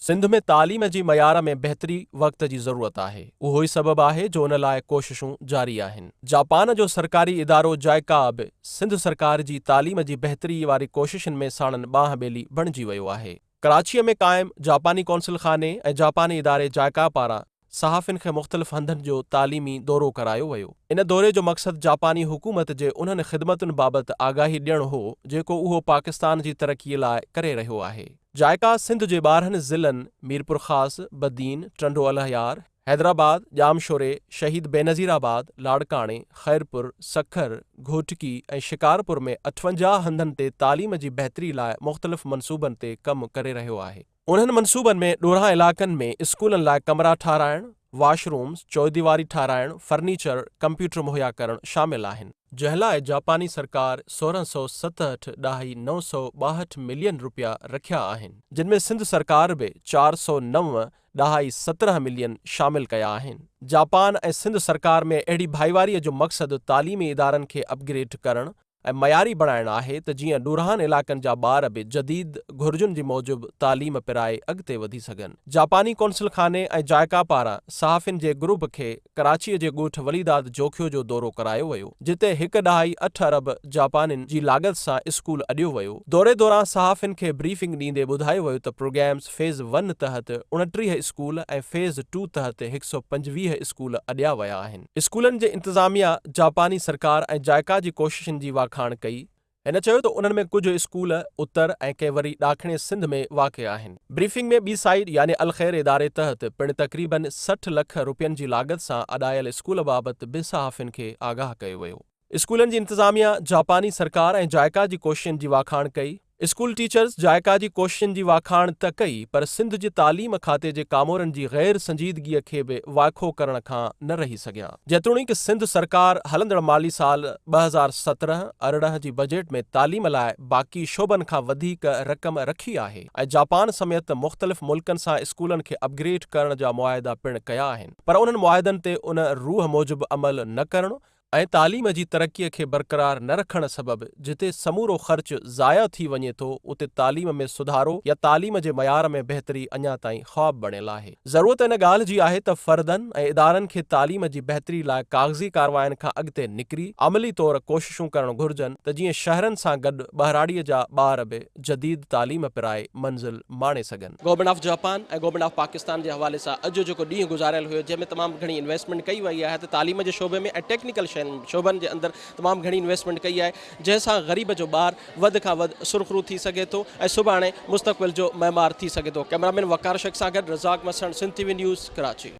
सिंध में तालीम जी मयार में बहितरी वक़्त जी ज़रूरत आहे। उहो ई सबबु आहे जो उन लाइ कोशिशूं जारी आहिनि। जापान जो सरकारी इदारो जाइका बि सिंध सरकार जी तालीम जी बहितरी वारी कोशिशुनि में साणनि ॿांह ॿेली बणिजी वियो आहे। कराचीअ में क़ाइम जापानी कौंसिल ख़ाने ऐं जापानी इदारे जाइका पारां सहाफ़िन खे मुख़्तलिफ़ हंधनि जो तालीमी दौरो करायो वियो। इन दौरे जो मक़सदु जापानी हुकूमत जे उन्हनि ख़िदमतुनि बाबति आगाही ॾियणु हो जेको उहो पाकिस्तान जी तरक़ीअ लाइ करे रहियो आहे। जाइका सिंध जे 12 ज़िलनि मीरपुर ख़ास, बदीन, टंडो अलहयार, हैदराबाद, जामशोरे, शहीद बेनज़ीराबाद, लाड़काणे, ख़ैरपुर, सखर, घोटकी ऐं शिकारपुर में 58 हंधनि ते तालीम जी बहितरी लाइ मुख़्तलिफ़ मनसूबनि ते कमु करे रहियो आहे। उन्हनि मनसूबनि में ॾोरां इलाइक़नि में स्कूलनि लाइ कमरा ठाराइणु, वॉशरूम्स, चौदीवारी ठाराइणु, फर्नीचर, कंप्यूटर मुहैया करणु शामिल आहिनि। जंहिं लाइ जापानी सरकार 1667 ॾाही 962 मिलियन रुपया रखिया आहिनि, जिन में सिंध सरकार बि 409 ॾाही 17 मिलियन शामिल कया आहिनि। जापान ऐं सिंध सरकार में अहिड़ी भाईवारीअ जो मक़सदु तालीमी इदारनि खे अपग्रेड करणु ऐं मयारी बणाइणु आहे त जीअं ॾुरांहनि इलाइक़नि जा ॿार बि जदीद घुर्जुनि जी मूजिबि तालीम पिराए अॻिते वधी सघनि। जापानी कौंसिल ख़ाने ऐं जाइका पारां सहाफ़िन जे ग्रुप खे कराचीअ जे ॻोठ वलीदाद जोखियो जो दौरो करायो वियो, जिते 1.8 अरब जापानिन जी लाॻत सां स्कूल अॾियो वियो। दौरे दौरान सहाफ़िन खे ब्रीफिंग ॾींदे ॿुधायो वियो त प्रोग्राम्स फ़ेज़ 1 तहत 29 स्कूल ऐं फ़ेज़ 2 तहत 125 स्कूल अॾिया विया आहिनि। स्कूलनि जे इंतिज़ामिया जापानी सरकार ऐं जाइका जी कोशिशुनि जी वाखाण कई। हिन चयो त उन्हनि में कुझु स्कूल उतर ऐं कंहिं वरी ॾाखिणे सिंध में वाक़िअ आहिनि। ब्रीफिंग में ॿी साइड यानी अलख़ैर इदारे तहत पिणु तक़रीबन 60 लख रुपयनि जी लाॻत सां अॾायल स्कूल बाबति बि सहाफ़िन खे आगाह कयो वियो। स्कूलनि जी इंतिज़ामिया जापानी सरकार ऐं जाइका जी कोशिशुनि जी वाखाण कई। स्कूल टीचर्स जाइका जी कोशिशुनि जी वाखाण त कई, पर सिंध जे तालीम खाते जे कामोरनि जी ग़ैर संजीदगीअ खे बि वाइखो करण खां न रही सघिया। जेतोणीकि सिंध सरकार हलंदड़ माली साल 2017-18 जी बजेट में तालीम लाइ बाक़ी शोबनि खां वधीक रक़म रखी आहे ऐं जापान समेति मुख़्तलिफ़ मुल्कनि सां स्कूलनि खे अपग्रेड करण जा मुआहिदा पिणु कया आहिनि, पर उन्हनि मुआहिदनि ते उन रूह मूजिबि अमल न करणु ऐं तालीम जी तरक़ीअ खे बरक़रार न रखण सबबि जिते समूरो ख़र्च ज़ाया थी वञे थो, उते तालीम में सुधारो या तालीम जे मयार में बहितरी अञा ताईं ख़्वाब बणियल आहे। ज़रूरत इन ॻाल्हि जी आहे त फ़र्दनि ऐं इदारनि खे तालीम जी बहितरी लाइ काग़ज़ी कारवायुनि खां अॻिते निकिरी अमली तौर कोशिशूं करणु घुरिजनि त जीअं शहरनि सां गॾु ॿहिराड़ीअ जा ॿार बि जदीद तालीम पिराए मंज़िल माणे सघनि। गवर्नमेंट ऑफ जापान ऐं गवर्नमेंट ऑफ पाकिस्तान जे हवाले सां अॼु जेको ॾींहुं गुज़ारियल हुयो, जंहिंमें तमामु घणी इन्वेस्टमेंट कई वई आहे त तालीम जे शोबे में ऐं टेक्निकल शोबनि जे अंदरि तमामु घणी इन्वेस्टमेंट कई आहे, जंहिंसां ग़रीब जो ॿारु वधि खां वधि सुरख़रू थी सघे थो ऐं सुभाणे मुस्तक़बिल जो मइमार थी सघे थो। कैमरामैन वकार शेख सां गॾु रज़ाक मसण, सिंध टीवी न्यूज़, कराची।